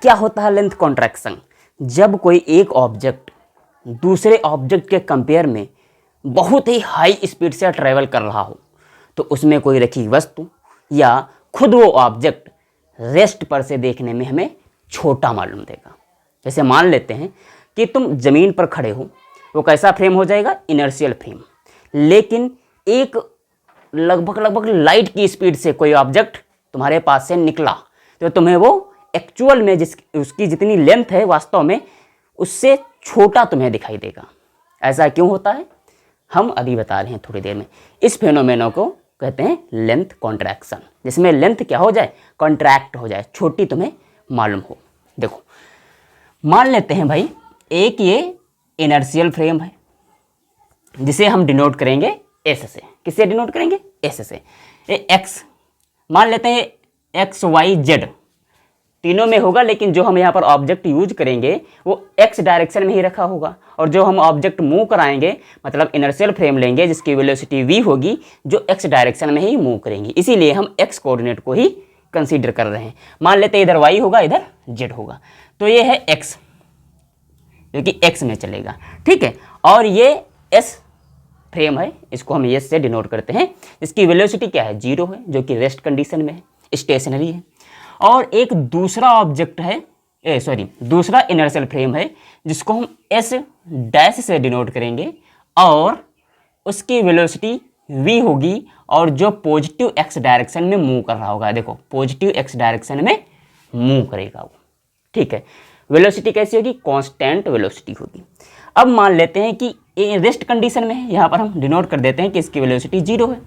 क्या होता है लेंथ कॉन्ट्रैक्शन? जब कोई एक ऑब्जेक्ट दूसरे ऑब्जेक्ट के कंपेयर में बहुत ही हाई स्पीड से ट्रैवल कर रहा हो तो उसमें कोई रखी वस्तु या खुद वो ऑब्जेक्ट रेस्ट पर से देखने में हमें छोटा मालूम देगा। जैसे मान लेते हैं कि तुम ज़मीन पर खड़े हो, वो कैसा फ्रेम हो जाएगा? Inertial frame. लेकिन एक लगभग लाइट की स्पीड से कोई ऑब्जेक्ट तुम्हारे पास से निकला तो तुम्हें वो एक्चुअल में उसकी जितनी लेंथ है वास्तव में उससे छोटा तुम्हें दिखाई देगा। ऐसा क्यों होता है हम अभी बता रहे हैं थोड़ी देर में। इस फेनोमेना को कहते हैं लेंथ कॉन्ट्रैक्शन, जिसमें लेंथ क्या हो जाए? कॉन्ट्रैक्ट हो जाए, छोटी तुम्हें मालूम हो। देखो मान लेते हैं भाई एक ये इनर्शियल फ्रेम है जिसे हम डिनोट करेंगे एस से। किससे डिनोट करेंगे? एस से। ये एक्स मान लेते हैं, एक्स वाई जेड तीनों में होगा, लेकिन जो हम यहाँ पर ऑब्जेक्ट यूज करेंगे वो एक्स डायरेक्शन में ही रखा होगा, और जो हम ऑब्जेक्ट मूव कराएंगे मतलब इनर्शियल फ्रेम लेंगे जिसकी वेलोसिटी v होगी जो एक्स डायरेक्शन में ही मूव करेंगी, इसीलिए हम एक्स कोऑर्डिनेट को ही कंसीडर कर रहे हैं। मान लेते हैं इधर y होगा इधर z होगा, तो ये है x जो कि x में चलेगा, ठीक है। और ये s फ्रेम है, इसको हम s से डिनोट करते हैं, इसकी वेलोसिटी क्या है? 0 है, जो कि रेस्ट कंडीशन में है, स्टेशनरी है। और एक दूसरा ऑब्जेक्ट है, दूसरा इनर्शियल फ्रेम है जिसको हम s डैश से डिनोट करेंगे और उसकी वेलोसिटी v होगी और जो पॉजिटिव x डायरेक्शन में मूव कर रहा होगा। देखो पॉजिटिव x डायरेक्शन में मूव करेगा वो, ठीक है। वेलोसिटी कैसी होगी? कांस्टेंट वेलोसिटी होगी। अब मान लेते हैं कि ये रेस्ट कंडीशन में है, यहाँ पर हम डिनोट कर देते हैं कि इसकी वेलोसिटी 0 है।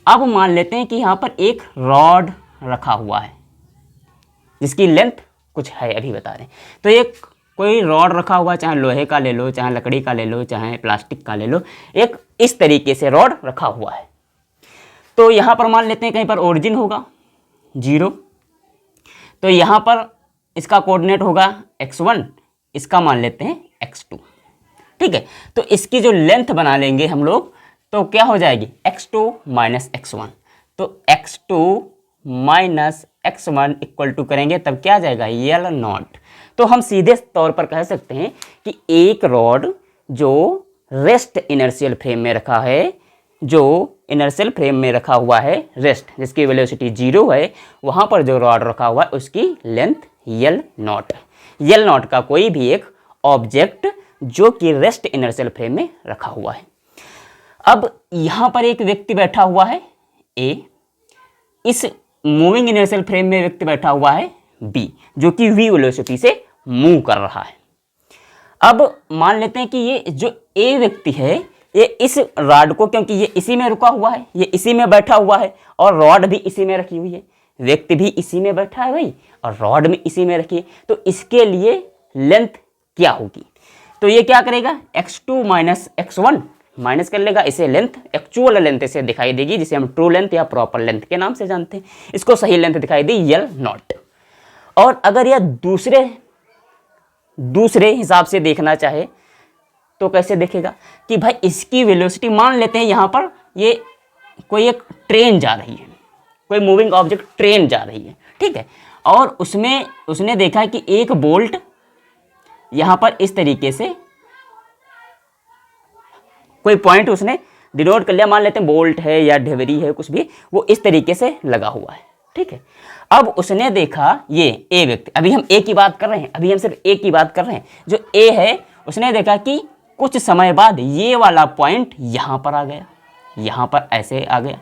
अब मान लेते हैं कि यहाँ पर एक रॉड रखा हुआ है जिसकी लेंथ कुछ है, अभी बता रहे हैं। तो एक कोई रॉड रखा हुआ, चाहे लोहे का ले लो, चाहे लकड़ी का ले लो, चाहे प्लास्टिक का ले लो, एक इस तरीके से रॉड रखा हुआ है। तो यहाँ पर मान लेते हैं कहीं पर ओरिजिन होगा 0, तो यहाँ पर इसका कोऑर्डिनेट होगा x1, इसका मान लेते हैं x2, ठीक है। तो इसकी जो लेंथ बना लेंगे हम लोग तो क्या हो जाएगी? x2 minus x1। तो x2 minus x1 equal to करेंगे तब क्या आ जाएगा? यल नॉट। तो हम सीधे तौर पर कह सकते हैं कि एक रॉड जो रेस्ट इनर्शियल फ्रेम में रखा है, जो इनर्शियल फ्रेम में रखा हुआ है रेस्ट, जिसकी वेलोसिटी 0 है, वहाँ पर जो रॉड रखा हुआ है उसकी लेंथ यल नॉट है। यल नॉट का कोई भी एक ऑब्जेक्ट जो कि रेस्ट इनर्शियल फ्रेम में रखा हुआ है। अब यहाँ पर एक व्यक्ति बैठा हुआ है A, इस मूविंग इनर्शियल फ्रेम में व्यक्ति बैठा हुआ है B जो कि v वेलोसिटी से मूव कर रहा है। अब मान लेते हैं कि ये जो A व्यक्ति है ये इस रॉड को, क्योंकि ये इसी में रुका हुआ है, ये इसी में बैठा हुआ है और रॉड भी इसी में रखी हुई है, व्यक्ति भी इसी में बैठा है भाई और रॉड में इसी में रखी है, तो इसके लिए लेंथ क्या होगी? तो ये क्या करेगा? x2 माइनस x1 माइनस कर लेगा, इसे लेंथ एक्चुअल लेंथ इसे दिखाई देगी, जिसे हम ट्रू लेंथ या प्रॉपर लेंथ के नाम से जानते हैं। इसको सही लेंथ दिखाई दी यल नॉट। और अगर यह दूसरे हिसाब से देखना चाहे तो कैसे देखेगा कि भाई इसकी वेलोसिटी, मान लेते हैं यहाँ पर ये कोई एक ट्रेन जा रही है, कोई मूविंग ऑब्जेक्ट ट्रेन जा रही है, ठीक है। और उसने देखा कि एक बोल्ट यहाँ पर इस तरीके से कोई पॉइंट उसने डिनोट कर लिया, मान लेते हैं बोल्ट है या ढेवरी है कुछ भी, वो इस तरीके से लगा हुआ है, ठीक है। अब उसने देखा ये ए व्यक्ति, अभी हम ए की बात कर रहे हैं, अभी हम सिर्फ ए की बात कर रहे हैं, जो ए है उसने देखा कि कुछ समय बाद ये वाला पॉइंट यहाँ पर आ गया, यहाँ पर ऐसे आ गया,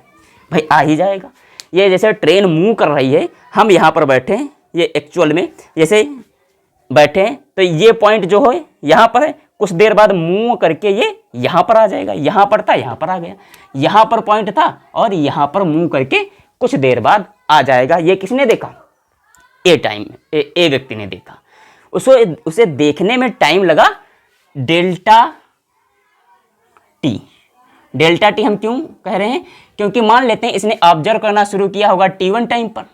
भाई आ ही जाएगा। ये जैसे ट्रेन मूव कर रही है, हम यहाँ पर बैठे हैं, ये एक्चुअल में जैसे बैठे हैं, तो ये पॉइंट जो है यहाँ पर है, कुछ देर बाद मूव करके ये यहाँ पर आ जाएगा, यहाँ पर था यहाँ पर आ गया, यहाँ पर पॉइंट था और यहाँ पर मूव करके कुछ देर बाद आ जाएगा। ये किसने देखा? ए व्यक्ति ने देखा। उसे देखने में टाइम लगा डेल्टा टी। डेल्टा टी हम क्यों कह रहे हैं? क्योंकि मान लेते हैं इसने ऑब्जर्व करना शुरू किया होगा t1 टाइम पर,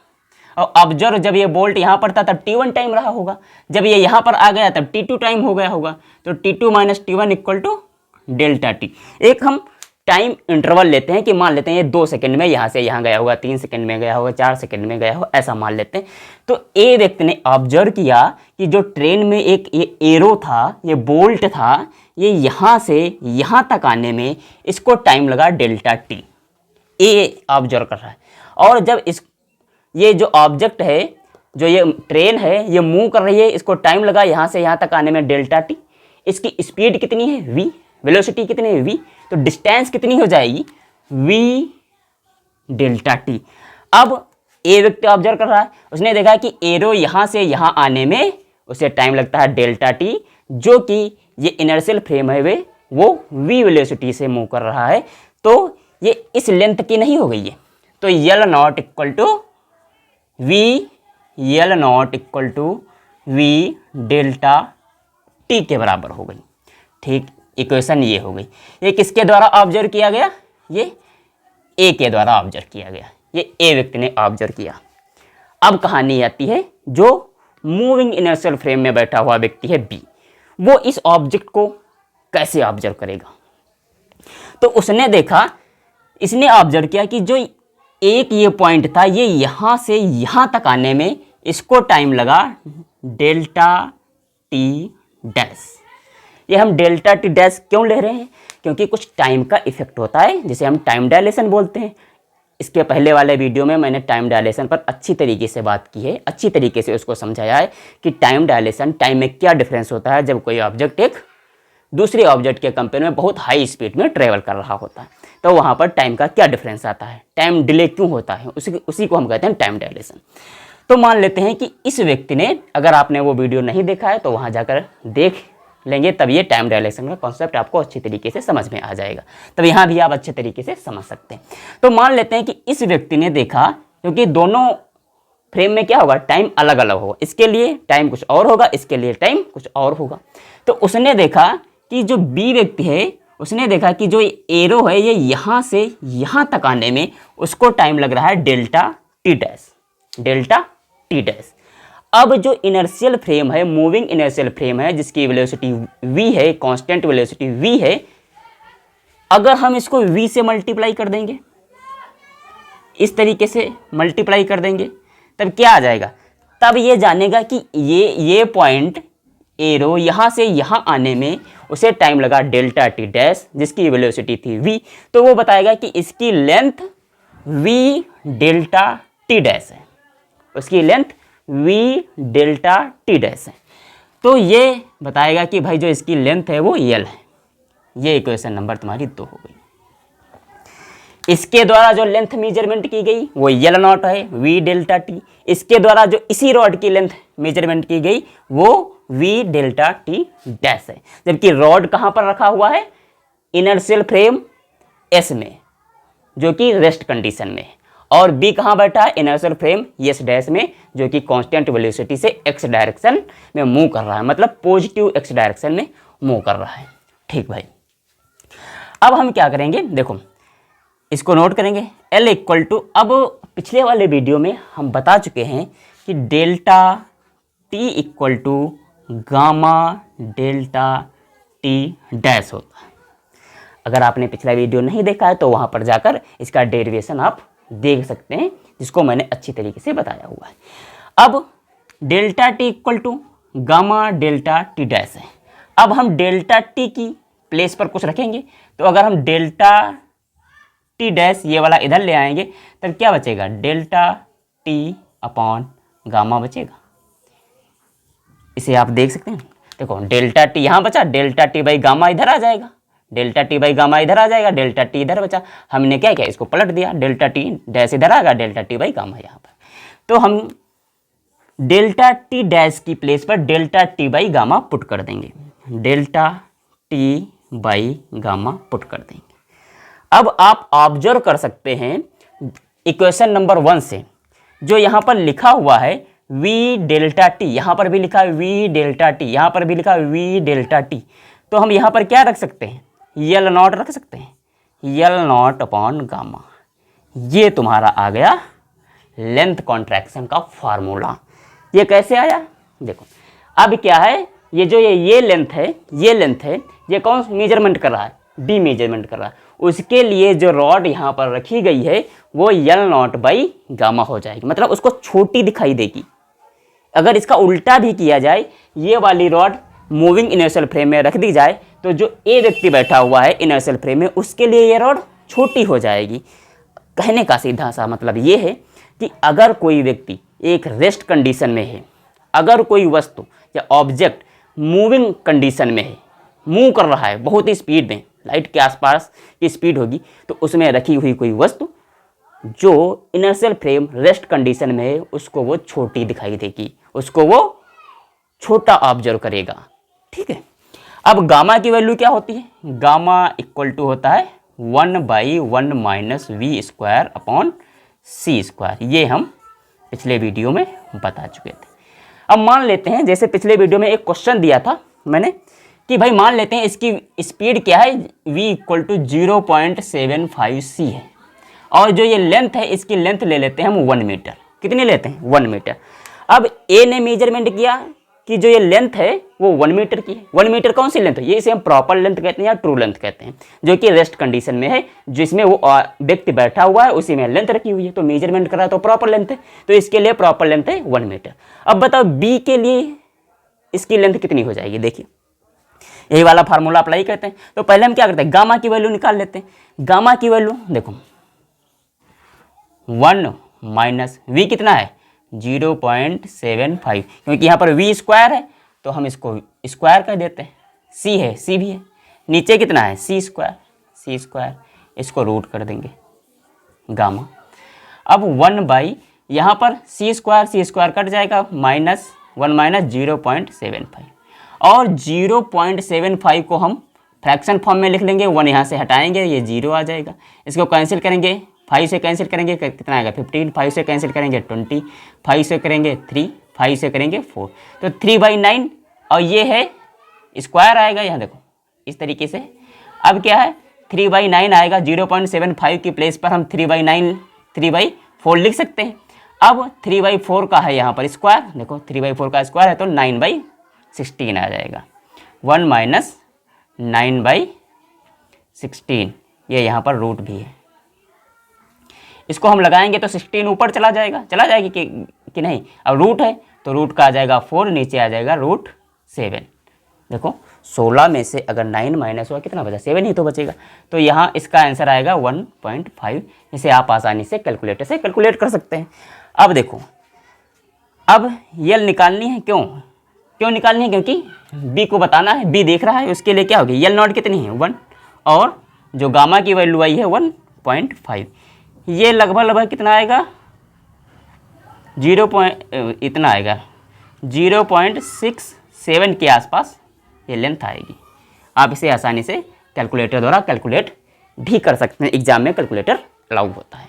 और ऑब्जर्व जब ये बोल्ट यहाँ पर था तब t1 टाइम रहा होगा, जब ये यहाँ पर आ गया तब t2 टाइम हो गया होगा, तो t2 minus t1 equal to delta T. एक हम टाइम इंटरवल लेते हैं कि मान लेते हैं ये 2 सेकंड में यहाँ से यहाँ गया होगा, 3 सेकंड में गया होगा, 4 सेकंड में गया होगा, ऐसा मान लेते हैं। तो ए व्यक्ति ने ऑब्जर्व किया कि जो ट्रेन में एक ये एरो था, ये बोल्ट था, ये यहाँ से यहाँ तक आने में इसको टाइम लगा डेल्टा टी। ए ऑब्जर्व कर रहा है। और जब ये जो ऑब्जेक्ट है, जो ये ट्रेन है, ये मूव कर रही है, इसको टाइम लगा यहाँ से यहाँ तक आने में डेल्टा टी। इसकी स्पीड कितनी है v, वेलोसिटी कितनी है v, तो डिस्टेंस कितनी हो जाएगी v डेल्टा टी। अब ए व्यक्ति ऑब्जर्व कर रहा है, उसने देखा कि एरो यहाँ से यहाँ आने में उसे टाइम लगता है डेल्टा टी, जो कि ये इनर्शियल फ्रेम है वो v वेलोसिटी से मूव कर रहा है, तो ये इस लेंथ की नहीं हो गई है। तो L not equal to V delta T के बराबर हो गई। ठीक, इक्वेशन ये हो गई। ये किसके द्वारा ऑब्जर्व किया गया? ये ए के द्वारा ऑब्जर्व किया गया। ये ए व्यक्ति ने ऑब्जर्व किया। अब कहानी आती है जो मूविंग इनर्शियल फ्रेम में बैठा हुआ व्यक्ति है बी, वो इस ऑब्जेक्ट को कैसे ऑब्जर्व करेगा? तो उसने देखा, इसने ऑब्जर्व किया कि जो एक ये पॉइंट था, ये यहाँ से यहाँ तक आने में इसको टाइम लगा डेल्टा टी डैश। ये हम डेल्टा टी डैश क्यों ले रहे हैं? क्योंकि कुछ टाइम का इफेक्ट होता है जिसे हम टाइम डायलेशन बोलते हैं। इसके पहले वाले वीडियो में मैंने टाइम डायलेशन पर अच्छी तरीके से बात की है, अच्छी तरीके से उसको समझाया है कि टाइम डायलेशन, टाइम में क्या डिफरेंस होता है जब कोई ऑब्जेक्ट एक दूसरे ऑब्जेक्ट के कंपेयर में बहुत हाई स्पीड में ट्रेवल कर रहा होता है, तो वहाँ पर टाइम का क्या डिफरेंस आता है, टाइम डिले क्यों होता है, उसी को हम कहते हैं टाइम डायलेशन। तो मान लेते हैं कि इस व्यक्ति ने, अगर आपने वो वीडियो नहीं देखा है तो वहाँ जाकर देख लेंगे, तब ये टाइम डायलेशन का कॉन्सेप्ट आपको अच्छी तरीके से समझ में आ जाएगा। तब यहाँ भी आप अच्छे तरीके से समझ सकते हैं। तो मान लेते हैं कि इस व्यक्ति ने देखा, क्योंकि दोनों फ्रेम में क्या होगा, टाइम अलग अलग होगा, इसके लिए टाइम कुछ और होगा, इसके लिए टाइम कुछ और होगा। तो उसने देखा कि जो बी व्यक्ति है, उसने देखा कि जो एरो है ये यहाँ से यहाँ तक आने में उसको टाइम लग रहा है delta T dash, delta T dash. अब जो इनर्शियल फ्रेम है, मूविंग इनर्शियल फ्रेम है, जिसकी वेलोसिटी v है, कांस्टेंट वेलोसिटी v है, अगर हम इसको v से मल्टीप्लाई कर देंगे, इस तरीके से मल्टीप्लाई कर देंगे, तब क्या आ जाएगा? तब ये जानेगा कि ये पॉइंट एरो यहाँ से यहाँ आने में उसे टाइम लगा डेल्टा टी डैश, जिसकी वेलोसिटी थी v, तो वो बताएगा कि इसकी length v delta T dash है, उसकी length v delta T dash है। तो ये बताएगा कि भाई जो इसकी लेंथ है वो l है। ये इक्वेशन नंबर तुम्हारी 2 हो गई। इसके द्वारा जो लेंथ मेजरमेंट की गई वो यल नॉट है, v डेल्टा टी। इसके द्वारा जो इसी रॉड की लेंथ मेजरमेंट की गई वो v डेल्टा टी डैश है। जबकि रॉड कहाँ पर रखा हुआ है? इनर्शियल फ्रेम s में, जो कि रेस्ट कंडीशन में है, और b कहाँ बैठा है? इनर्शियल फ्रेम s डैश में, जो कि कांस्टेंट वेलोसिटी से x डायरेक्शन में मूव कर रहा है, मतलब पॉजिटिव x डायरेक्शन में मूव कर रहा है। ठीक भाई, अब हम क्या करेंगे, देखो इसको नोट करेंगे। L इक्वल टू, अब पिछले वाले वीडियो में हम बता चुके हैं कि delta T equal to gamma delta T dash होता है। अगर आपने पिछला वीडियो नहीं देखा है तो वहाँ पर जाकर इसका डेरिवेशन आप देख सकते हैं, जिसको मैंने अच्छी तरीके से बताया हुआ है। अब delta T equal to gamma delta T dash है। अब हम डेल्टा टी की प्लेस पर कुछ रखेंगे, तो अगर हम डेल्टा टी डैश ये वाला इधर ले आएंगे, तब क्या बचेगा? डेल्टा टी अपॉन गामा बचेगा। इसे आप देख सकते हैं, देखो डेल्टा टी यहाँ बचा, डेल्टा टी बाई गामा इधर आ जाएगा, डेल्टा टी बाई गामा इधर आ जाएगा, डेल्टा टी इधर बचा। हमने क्या किया, इसको पलट दिया, डेल्टा टी डैश इधर आ गया, डेल्टा टी बाई गामा यहाँ पर। तो हम डेल्टा टी डैश की प्लेस पर delta T by gamma put कर देंगे, delta T by gamma put कर देंगे। अब आप ऑब्जर्व कर सकते हैं इक्वेशन नंबर 1 से, जो यहाँ पर लिखा हुआ है v डेल्टा टी, यहाँ पर भी लिखा है v डेल्टा टी, यहाँ पर भी लिखा है v डेल्टा टी। तो हम यहाँ पर क्या रख सकते हैं? यल नॉट रख सकते हैं, यल नॉट अपॉन गामा। ये तुम्हारा आ गया लेंथ कॉन्ट्रैक्शन का फार्मूला। ये कैसे आया? देखो अब क्या है, ये जो ये लेंथ है, ये लेंथ है, ये कौन मेजरमेंट कर रहा है? डी मेजरमेंट कर रहा है। उसके लिए जो रॉड यहाँ पर रखी गई है वो L0/गामा हो जाएगी, मतलब उसको छोटी दिखाई देगी। अगर इसका उल्टा भी किया जाए, ये वाली रॉड मूविंग इनर्शियल फ्रेम में रख दी जाए तो जो ए व्यक्ति बैठा हुआ है इनर्शियल फ्रेम में, उसके लिए ये रॉड छोटी हो जाएगी। कहने का सीधा सा मतलब ये है कि अगर कोई व्यक्ति एक रेस्ट कंडीशन में है, अगर कोई वस्तु या ऑब्जेक्ट मूविंग कंडीशन में है, मूव कर रहा है बहुत ही स्पीड में, लाइट के आसपास की स्पीड होगी, तो उसमें रखी हुई कोई वस्तु जो इनर्शियल फ्रेम रेस्ट कंडीशन में है उसको वो छोटी दिखाई देगी, उसको वो छोटा ऑब्जर्व करेगा। ठीक है। अब गामा की वैल्यू क्या होती है? गामा इक्वल टू होता है 1/1 - v²/c²। ये हम पिछले वीडियो में बता चुके थे। अब मान लेते हैं, जैसे पिछले वीडियो में एक क्वेश्चन दिया था मैंने कि भाई मान लेते हैं इसकी स्पीड क्या है, v = 0.75 c है, और जो ये लेंथ है इसकी लेंथ ले लेते हैं हम 1 मीटर। कितनी लेते हैं? 1 मीटर। अब ए ने मेजरमेंट किया कि जो ये लेंथ है वो 1 मीटर की है। 1 मीटर कौन सी लेंथ है? ये इसे हम प्रॉपर लेंथ कहते हैं या ट्रू लेंथ कहते हैं, जो कि रेस्ट कंडीशन में है, जिसमें वो व्यक्ति बैठा हुआ है उसी में लेंथ रखी हुई है, तो मेजरमेंट करा तो प्रॉपर लेंथ है, तो इसके लिए प्रॉपर लेंथ है 1 मीटर। अब बताओ बी के लिए इसकी लेंथ कितनी हो जाएगी? देखिए यही वाला फार्मूला अप्लाई करते हैं। तो पहले हम क्या करते हैं, गामा की वैल्यू निकाल लेते हैं। गामा की वैल्यू देखो 1 माइनस वी कितना है 0.75, क्योंकि यहाँ पर वी स्क्वायर है तो हम इसको स्क्वायर कर देते हैं। सी है, सी भी है, नीचे कितना है सी स्क्वायर, इसको रूट कर देंगे गामा। अब 1 यहाँ पर सी स्क्वायर कट जाएगा, -1 - 0.75, और 0.75 को हम फ्रैक्शन फॉर्म में लिख लेंगे। 1 यहाँ से हटाएंगे, ये 0 आ जाएगा। इसको कैंसिल करेंगे, 5 से कैंसिल करेंगे कितना आएगा 15, 5 से कैंसिल करेंगे 20, 5 से करेंगे 3, 5 से करेंगे 4, तो 3/9, और ये है स्क्वायर आएगा यहाँ देखो इस तरीके से। अब क्या है 3/9 आएगा, 0.75 की प्लेस पर हम 3/4 लिख सकते हैं। अब 3/4 का है यहाँ पर स्क्वायर, देखो 3/4 का स्क्वायर है तो 9/16 आ जाएगा। 1 - 9/16, ये यहाँ पर रूट भी है। इसको हम लगाएंगे तो 16 ऊपर चला जाएगी कि नहीं। अब रूट है तो रूट का आ जाएगा 4, नीचे आ जाएगा √7। देखो 16 में से अगर 9 माइनस हुआ कितना बचा, 7 ही तो बचेगा। तो यहाँ इसका आंसर आएगा 1.5। इसे आप आसानी से कैलकुलेटर से कैलकुलेट कर सकते हैं। अब देखो, अब यल निकालनी है। क्यों निकालनी है? क्योंकि बी को बताना है, बी देख रहा है, उसके लिए क्या होगी यल नॉट कितनी है 1, और जो गामा की वैल्यू आई है 1.5। ये लगभग कितना आएगा 0.67 के आसपास ये लेंथ आएगी। आप इसे आसानी से कैलकुलेटर द्वारा कैलकुलेट भी कर सकते हैं, एग्जाम में कैलकुलेटर अलाउ होता है।